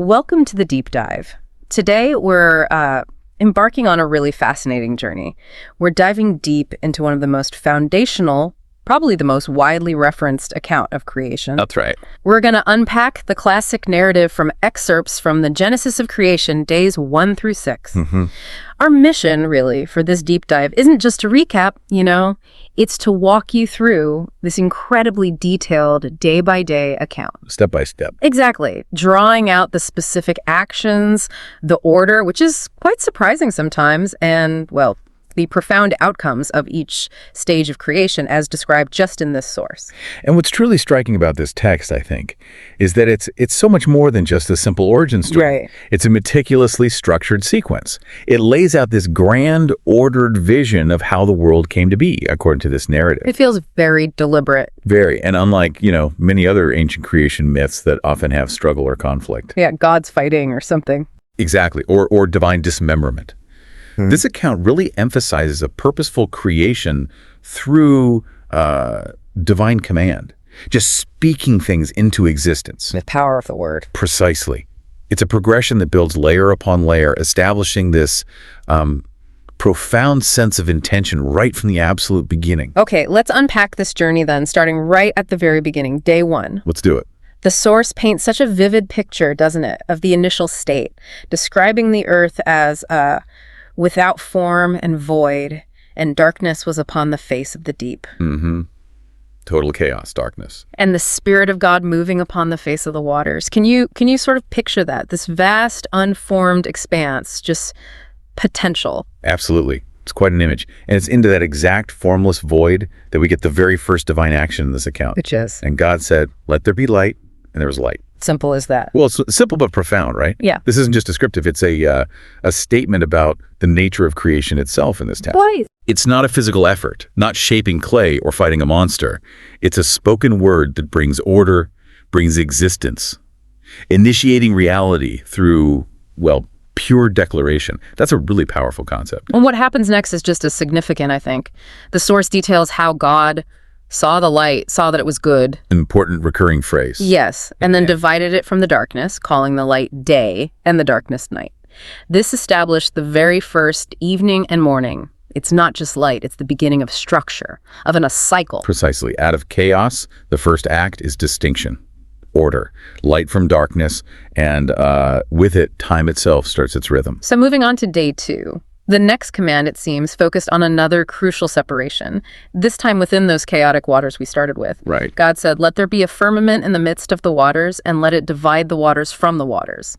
Welcome to the deep dive. Today, we're embarking on a really fascinating journey. We're diving deep into one of the most foundational, probably the most widely referenced account of creation. That's right. We're going to unpack the classic narrative from excerpts from the Genesis of creation, days 1 through 6. Our mission, really, for this deep dive isn't just to recap, it's to walk you through this incredibly detailed day-by-day account. Step by step. Exactly. Drawing out the specific actions, the order, which is quite surprising sometimes, and, well, the profound outcomes of each stage of creation as described just in this source. And what's truly striking about this text, I think, is that it's so much more than just a simple origin story. Right. It's a meticulously structured sequence. It lays out this grand, ordered vision of how the world came to be, according to this narrative. It feels very deliberate. Very. And unlike, many other ancient creation myths that often have struggle or conflict. Yeah, God's fighting or something. Exactly. Or divine dismemberment. This account really emphasizes a purposeful creation through divine command, just speaking things into existence. The power of the word. Precisely. It's a progression that builds layer upon layer, establishing this profound sense of intention right from the absolute beginning. Okay, let's unpack this journey then, starting right at the very beginning, day 1. Let's do it. The source paints such a vivid picture, doesn't it, of the initial state, describing the earth as without form and void, and darkness was upon the face of the deep. Total chaos, darkness. And the Spirit of God moving upon the face of the waters. Can you sort of picture that? This vast, unformed expanse, just potential. Absolutely. It's quite an image. And it's into that exact formless void that we get the very first divine action in this account. Which is? And God said, "Let there be light," and there was light. Simple as that. Well, it's simple but profound, right? Yeah. This isn't just descriptive. It's a statement about the nature of creation itself in this text. Why? It's not a physical effort, not shaping clay or fighting a monster. It's a spoken word that brings order, brings existence, initiating reality through, pure declaration. That's a really powerful concept. And what happens next is just as significant, I think. The source details how God saw the light, saw that it was good. An important recurring phrase. Yes, and then divided it from the darkness, calling the light day and the darkness night. This established the very first evening and morning. It's not just light, it's the beginning of structure, of a cycle. Precisely. Out of chaos, the first act is distinction, order, light from darkness, and with it, time itself starts its rhythm. So moving on to day 2. The next command, it seems, focused on another crucial separation, this time within those chaotic waters we started with. Right. God said, "Let there be a firmament in the midst of the waters, and let it divide the waters from the waters."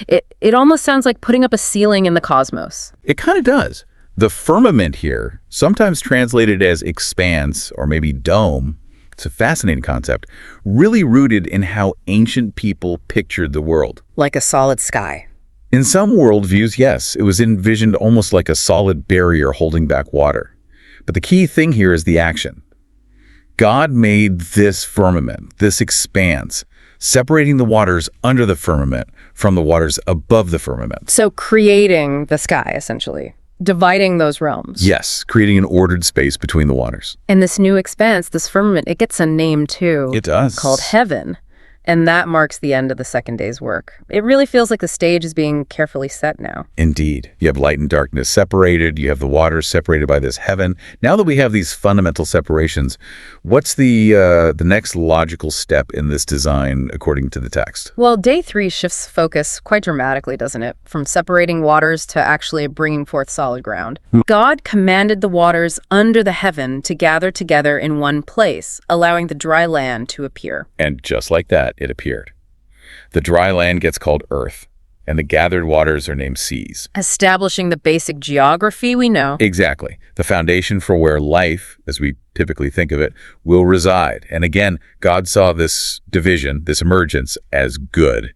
It almost sounds like putting up a ceiling in the cosmos. It kind of does. The firmament here, sometimes translated as expanse or maybe dome, it's a fascinating concept, really rooted in how ancient people pictured the world. Like a solid sky. In some worldviews, yes, it was envisioned almost like a solid barrier holding back water. But the key thing here is the action. God made this firmament, this expanse, separating the waters under the firmament from the waters above the firmament. So creating the sky, essentially. Dividing those realms. Yes, creating an ordered space between the waters. And this new expanse, this firmament, it gets a name too. It does. Called heaven. And that marks the end of the second day's work. It really feels like the stage is being carefully set now. Indeed. You have light and darkness separated. You have the waters separated by this heaven. Now that we have these fundamental separations, what's the next logical step in this design according to the text? Well, day 3 shifts focus quite dramatically, doesn't it? From separating waters to actually bringing forth solid ground. God commanded the waters under the heaven to gather together in one place, allowing the dry land to appear. And just like that, it appeared. The dry land gets called earth, and the gathered waters are named seas. Establishing the basic geography we know. Exactly. The foundation for where life, as we typically think of it, will reside. And again, God saw this division, this emergence, as good.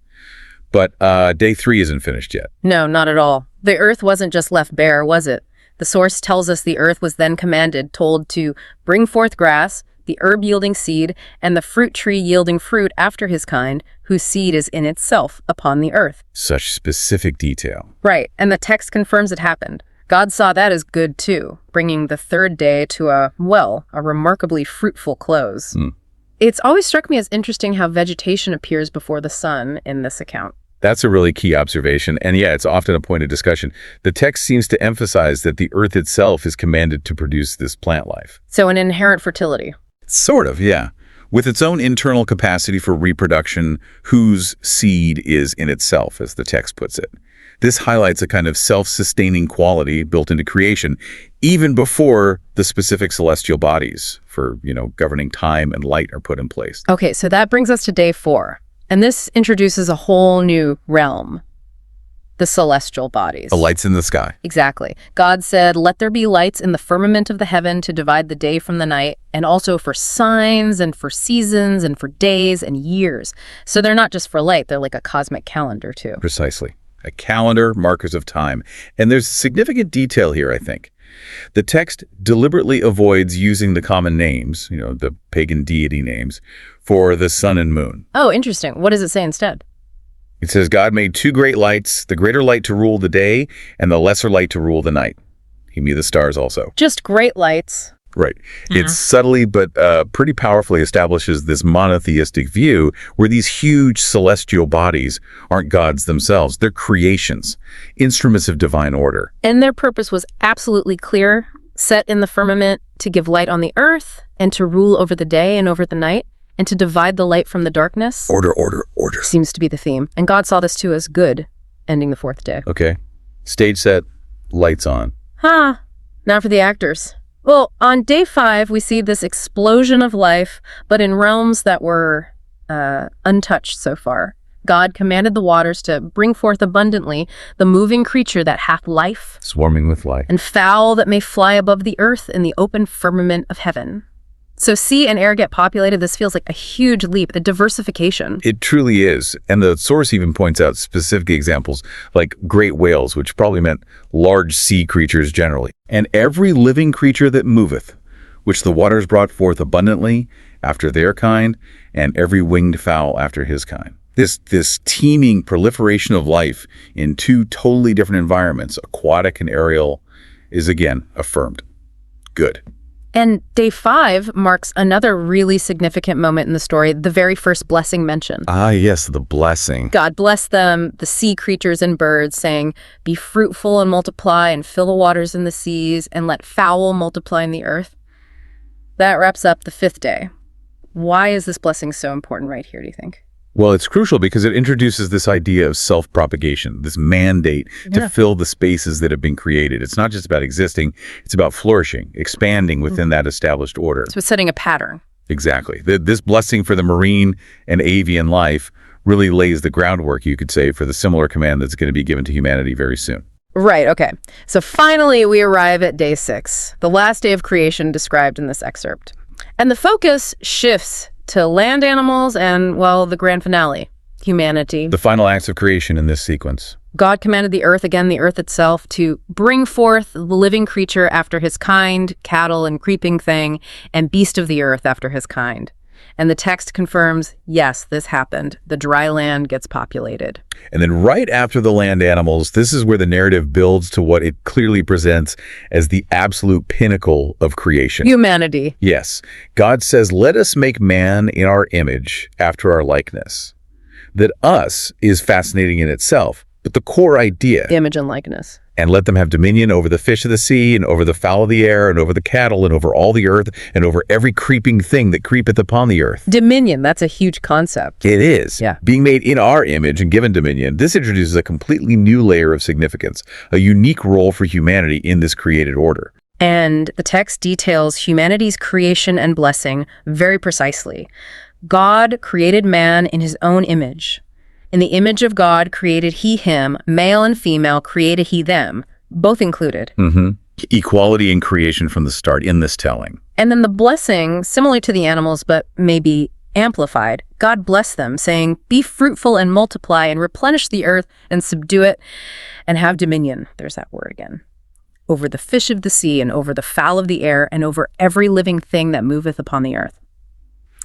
But day 3 isn't finished yet. No, not at all. The earth wasn't just left bare, was it? The source tells us the earth was then told to bring forth grass, the herb-yielding seed, and the fruit tree yielding fruit after his kind, whose seed is in itself upon the earth. Such specific detail. Right, and the text confirms it happened. God saw that as good too, bringing the third day to a remarkably fruitful close. It's always struck me as interesting how vegetation appears before the sun in this account. That's a really key observation. And yeah, it's often a point of discussion. The text seems to emphasize that the earth itself is commanded to produce this plant life. So an inherent fertility. Sort of, yeah. With its own internal capacity for reproduction, whose seed is in itself, as the text puts it. This highlights a kind of self-sustaining quality built into creation, even before the specific celestial bodies for, governing time and light are put in place. Okay, so that brings us to day 4. And this introduces a whole new realm, the celestial bodies. The lights in the sky. Exactly. God said, let there be lights in the firmament of the heaven to divide the day from the night, and also for signs and for seasons and for days and years. So they're not just for light, they're like a cosmic calendar too. Precisely. A calendar, markers of time. And there's significant detail here, I think. The text deliberately avoids using the common names, the pagan deity names, for the sun and moon. Oh, interesting. What does it say instead? It says God made 2 great lights, the greater light to rule the day and the lesser light to rule the night. He made the stars also. Just great lights. Right. It subtly but pretty powerfully establishes this monotheistic view where these huge celestial bodies aren't gods themselves. They're creations, instruments of divine order. And their purpose was absolutely clear, set in the firmament to give light on the earth and to rule over the day and over the night and to divide the light from the darkness. Order, order, order. Seems to be the theme. And God saw this too as good, ending the 4th day. Okay. Stage set, lights on. Now for the actors. Well, on day 5, we see this explosion of life, but in realms that were untouched so far. God commanded the waters to bring forth abundantly the moving creature that hath life, Swarming with life. and fowl that may fly above the earth in the open firmament of heaven. So sea and air get populated. This feels like a huge leap, a diversification. It truly is. And the source even points out specific examples like great whales, which probably meant large sea creatures generally. And every living creature that moveth, which the waters brought forth abundantly after their kind, and every winged fowl after his kind. This teeming proliferation of life in 2 totally different environments, aquatic and aerial, is again affirmed. Good. And day 5 marks another really significant moment in the story, the very first blessing mentioned. Ah, yes, the blessing. God blessed them, the sea creatures and birds, saying, be fruitful and multiply and fill the waters in the seas and let fowl multiply in the earth. That wraps up the 5th day. Why is this blessing so important right here, do you think? Well, it's crucial because it introduces this idea of self-propagation, this mandate to fill the spaces that have been created. It's not just about existing, it's about flourishing, expanding within that established order. So it's setting a pattern. Exactly. This blessing for the marine and avian life really lays the groundwork, you could say, for the similar command that's going to be given to humanity very soon. Right, okay. So finally we arrive at day 6, the last day of creation described in this excerpt. And the focus shifts to land animals and, well, the grand finale, humanity. The final acts of creation in this sequence. God commanded the earth, again the earth itself, to bring forth the living creature after his kind, cattle and creeping thing, and beast of the earth after his kind. And the text confirms, yes, this happened. The dry land gets populated. And then right after the land animals, this is where the narrative builds to what it clearly presents as the absolute pinnacle of creation. Humanity. Yes. God says, let us make man in our image after our likeness. That us is fascinating in itself, but the core idea, Image and likeness. and let them have dominion over the fish of the sea and over the fowl of the air and over the cattle and over all the earth and over every creeping thing that creepeth upon the earth. Dominion, that's a huge concept. It is. Yeah. Being made in our image and given dominion, this introduces a completely new layer of significance, a unique role for humanity in this created order. And the text details humanity's creation and blessing very precisely. God created man in his own image. In the image of God created he him, male and female created he them, both included. Equality in creation from the start in this telling. And then the blessing, similar to the animals, but maybe amplified, God blessed them, saying, be fruitful and multiply and replenish the earth and subdue it and have dominion. There's that word again. Over the fish of the sea and over the fowl of the air and over every living thing that moveth upon the earth.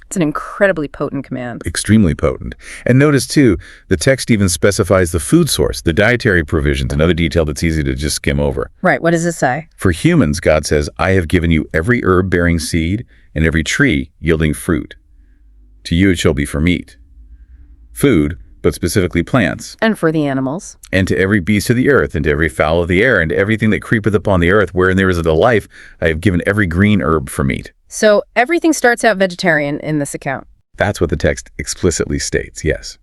It's an incredibly potent command. Extremely potent. And notice, too, the text even specifies the food source, the dietary provisions, another detail that's easy to just skim over. Right, what does it say? For humans, God says, I have given you every herb bearing seed and every tree yielding fruit. To you it shall be for meat. Food, but specifically plants. And for the animals. And to every beast of the earth, and to every fowl of the air, and to everything that creepeth upon the earth, wherein there is a life, I have given every green herb for meat. So everything starts out vegetarian in this account. That's what the text explicitly states, yes.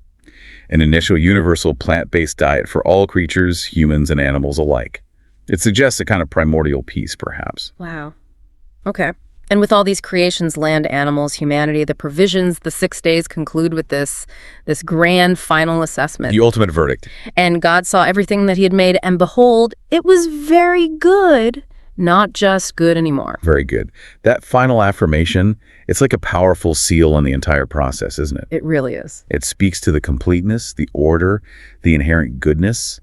An initial universal plant-based diet for all creatures, humans and animals alike. It suggests a kind of primordial peace, perhaps. Wow. Okay. And with all these creations, land, animals, humanity, the provisions, the 6 days conclude with this grand final assessment. The ultimate verdict. And God saw everything that he had made, and behold, it was very good, not just good anymore. Very good. That final affirmation, it's like a powerful seal on the entire process, isn't it? It really is. It speaks to the completeness, the order, the inherent goodness,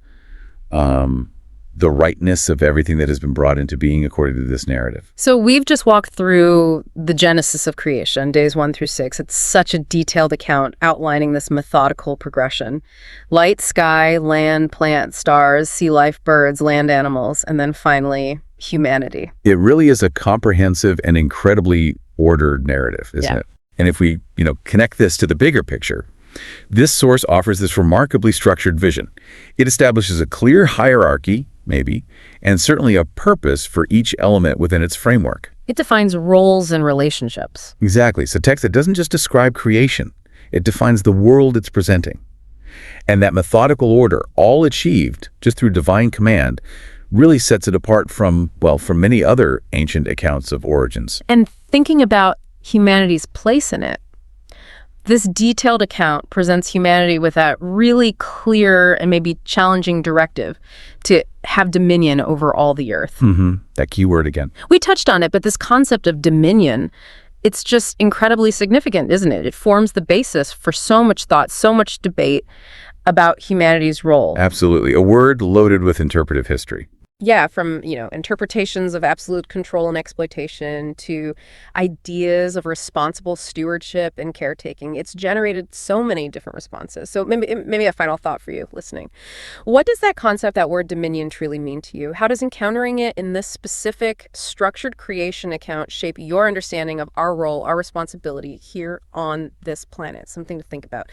the rightness of everything that has been brought into being according to this narrative. So we've just walked through the genesis of creation, days 1 through 6. It's such a detailed account outlining this methodical progression. Light, sky, land, plant, stars, sea life, birds, land animals, and then finally humanity. It really is a comprehensive and incredibly ordered narrative, isn't it? And if we, connect this to the bigger picture, this source offers this remarkably structured vision. It establishes a clear hierarchy, maybe, and certainly a purpose for each element within its framework. It defines roles and relationships. Exactly. It's a text that doesn't just describe creation. It defines the world it's presenting. And that methodical order, all achieved just through divine command, really sets it apart from many other ancient accounts of origins. And thinking about humanity's place in it, this detailed account presents humanity with that really clear and maybe challenging directive to have dominion over all the earth. That key word again. We touched on it, but this concept of dominion, it's just incredibly significant, isn't it? It forms the basis for so much thought, so much debate about humanity's role. Absolutely. A word loaded with interpretive history. Yeah, from, interpretations of absolute control and exploitation to ideas of responsible stewardship and caretaking. It's generated so many different responses. So maybe a final thought for you listening. What does that concept, that word dominion, truly mean to you? How does encountering it in this specific structured creation account shape your understanding of our role, our responsibility here on this planet? Something to think about.